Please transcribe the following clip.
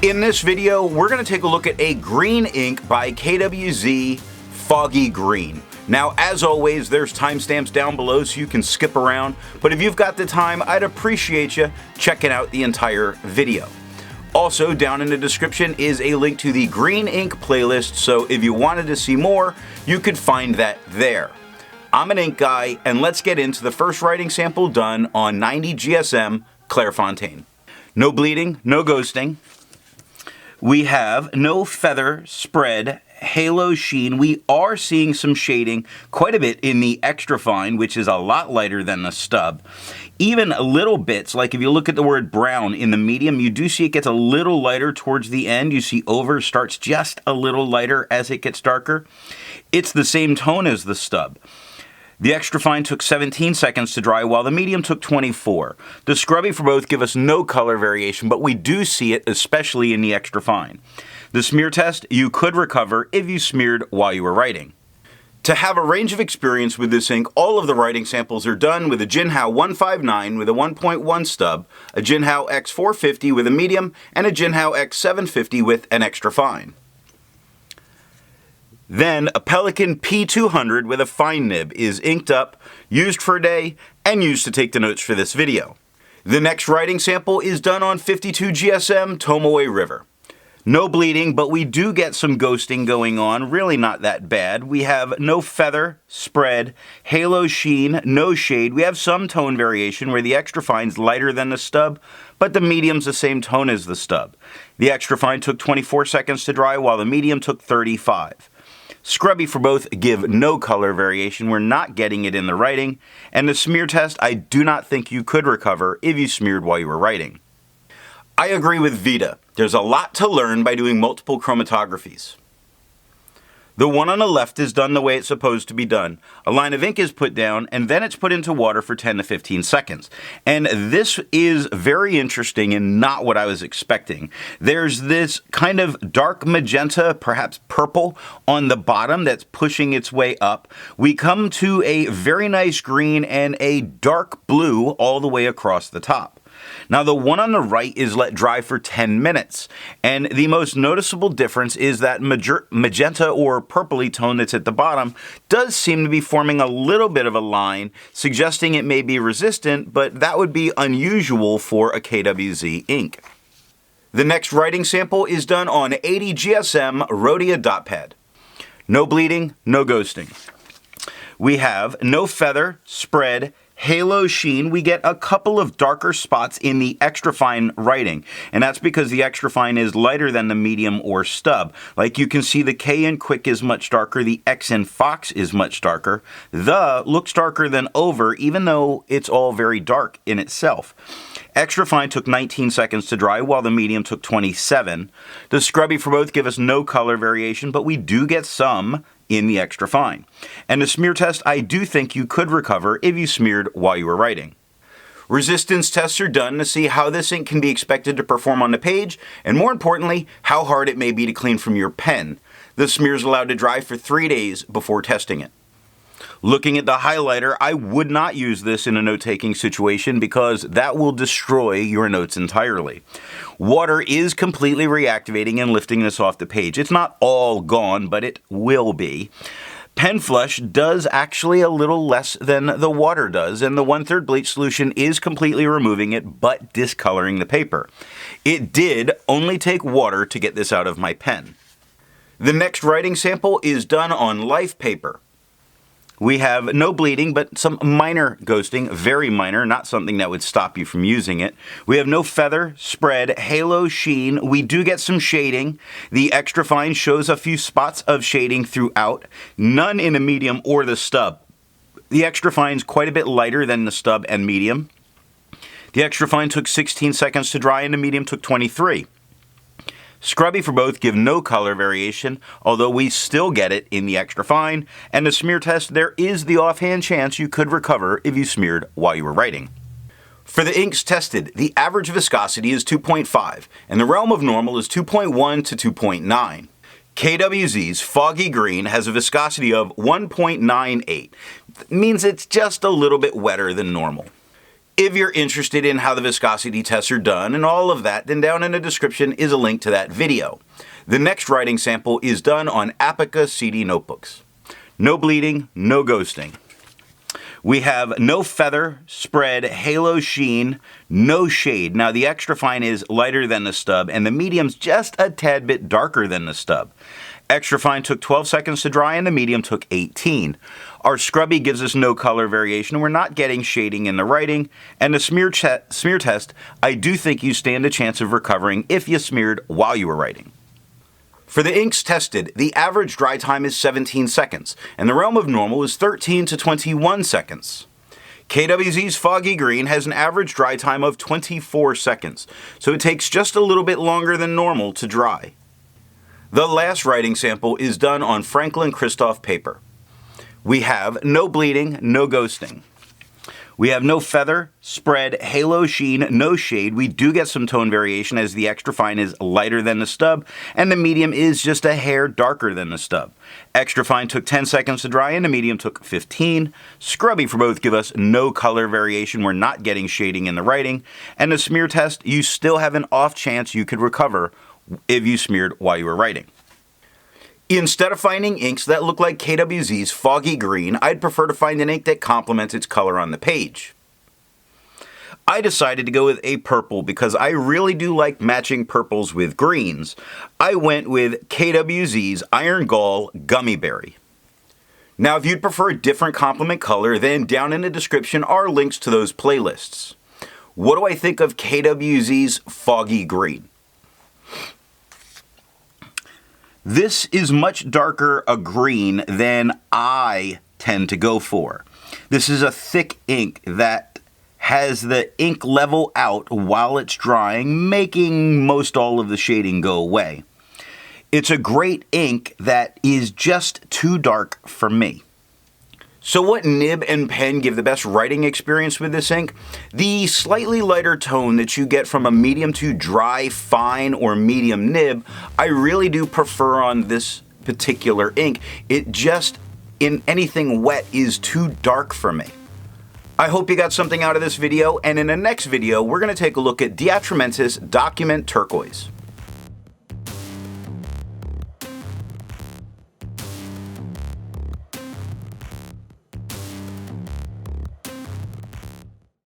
In this video, we're going to take a look at a green ink by KWZ Foggy Green. Now, as always, there's timestamps down below so you can skip around, but if you've got the time, I'd appreciate you checking out the entire video. Also, down in the description is a link to the green ink playlist, so if you wanted to see more, you could find that there. I'm an ink guy, and let's get into the first writing sample done on 90 GSM Clairfontaine. No bleeding, no ghosting. We have no feather, spread, halo sheen. We are seeing some shading quite a bit in the extra fine, which is a lot lighter than the stub. Even little bits, like if you look at the word brown in the medium, you do see it gets a little lighter towards the end. You see over starts just a little lighter as it gets darker. It's the same tone as the stub. The extra fine took 17 seconds to dry, while the medium took 24. The scrubby for both give us no color variation, but we do see it, especially in the extra fine. The smear test you could recover if you smeared while you were writing. To have a range of experience with this ink, all of the writing samples are done with a Jinhao 159 with a 1.1 stub, a Jinhao X450 with a medium, and a Jinhao X750 with an extra fine. Then a Pelican P200 with a fine nib is inked up, used for a day, and used to take the notes for this video. The next writing sample is done on 52 GSM Tomoe River. No bleeding, but we do get some ghosting going on, really not that bad. We have no feather, spread, halo sheen, no shade. We have some tone variation where the extra fine's lighter than the stub, but the medium's the same tone as the stub. The extra fine took 24 seconds to dry, while the medium took 35. Scrubby for both give no color variation. We're not getting it in the writing. And the smear test I do not think you could recover if you smeared while you were writing. I agree with Vita. There's a lot to learn by doing multiple chromatographies. The one on the left is done the way it's supposed to be done. A line of ink is put down, and then it's put into water for 10 to 15 seconds. And this is very interesting and not what I was expecting. There's this kind of dark magenta, perhaps purple, on the bottom that's pushing its way up. We come to a very nice green and a dark blue all the way across the top. Now the one on the right is let dry for 10 minutes, and the most noticeable difference is that magenta or purpley tone that's at the bottom does seem to be forming a little bit of a line, suggesting it may be resistant, but that would be unusual for a KWZ ink. The next writing sample is done on 80 GSM Rhodia dot pad. No bleeding, no ghosting. We have no feather, spread, halo sheen. We get a couple of darker spots in the extra fine writing, and that's because the extra fine is lighter than the medium or stub. Like you can see, the K in quick is much darker, the X in fox is much darker. The looks darker than over, even though it's all very dark in itself. Extra fine took 19 seconds to dry, while the medium took 27. The scrubby for both give us no color variation, but we do get some in the extra fine. And the smear test I do think you could recover if you smeared while you were writing. Resistance tests are done to see how this ink can be expected to perform on the page, and more importantly, how hard it may be to clean from your pen. The smear is allowed to dry for 3 days before testing it. Looking at the highlighter, I would not use this in a note-taking situation because that will destroy your notes entirely. Water is completely reactivating and lifting this off the page. It's not all gone, but it will be. Pen flush does actually a little less than the water does, and the 1/3 bleach solution is completely removing it, but discoloring the paper. It did only take water to get this out of my pen. The next writing sample is done on life paper. We have no bleeding, but some minor ghosting, very minor, not something that would stop you from using it. We have no feather, spread, halo sheen. We do get some shading. The extra fine shows a few spots of shading throughout, none in the medium or the stub. The extra fine is quite a bit lighter than the stub and medium. The extra fine took 16 seconds to dry, and the medium took 23. Scrubby for both give no color variation, although we still get it in the extra fine, and the smear test there is the offhand chance you could recover if you smeared while you were writing. For the inks tested, the average viscosity is 2.5, and the realm of normal is 2.1 to 2.9. KWZ's Foggy Green has a viscosity of 1.98. That means it's just a little bit wetter than normal. If you're interested in how the viscosity tests are done and all of that, then down in the description is a link to that video. The next writing sample is done on Apica CD notebooks. No bleeding, no ghosting. We have no feather, spread, halo sheen, no shade. Now the extra fine is lighter than the stub and the medium's just a tad bit darker than the stub. Extra fine took 12 seconds to dry and the medium took 18. Our scrubby gives us no color variation. We're not getting shading in the writing. And the smear test, I do think you stand a chance of recovering if you smeared while you were writing. For the inks tested, the average dry time is 17 seconds, and the realm of normal is 13 to 21 seconds. KWZ's Foggy Green has an average dry time of 24 seconds, so it takes just a little bit longer than normal to dry. The last writing sample is done on Franklin Christoph paper. We have no bleeding, no ghosting. We have no feather, spread, halo sheen, no shade. We do get some tone variation as the extra fine is lighter than the stub, and the medium is just a hair darker than the stub. Extra fine took 10 seconds to dry, and the medium took 15. Scrubby for both give us no color variation. We're not getting shading in the writing. And the smear test, you still have an off chance you could recover if you smeared while you were writing. Instead of finding inks that look like KWZ's Foggy Green, I'd prefer to find an ink that complements its color on the page. I decided to go with a purple because I really do like matching purples with greens. I went with KWZ's Iron Gall Gummyberry. Now if you'd prefer a different complement color, then down in the description are links to those playlists. What do I think of KWZ's Foggy Green? This is much darker a green than I tend to go for. This is a thick ink that has the ink level out while it's drying, making most all of the shading go away. It's a great ink that is just too dark for me. So what nib and pen give the best writing experience with this ink? The slightly lighter tone that you get from a medium to dry, fine, or medium nib, I really do prefer on this particular ink. It just, in anything wet, is too dark for me. I hope you got something out of this video, and in the next video, we're going to take a look at Diatramentis Document Turquoise.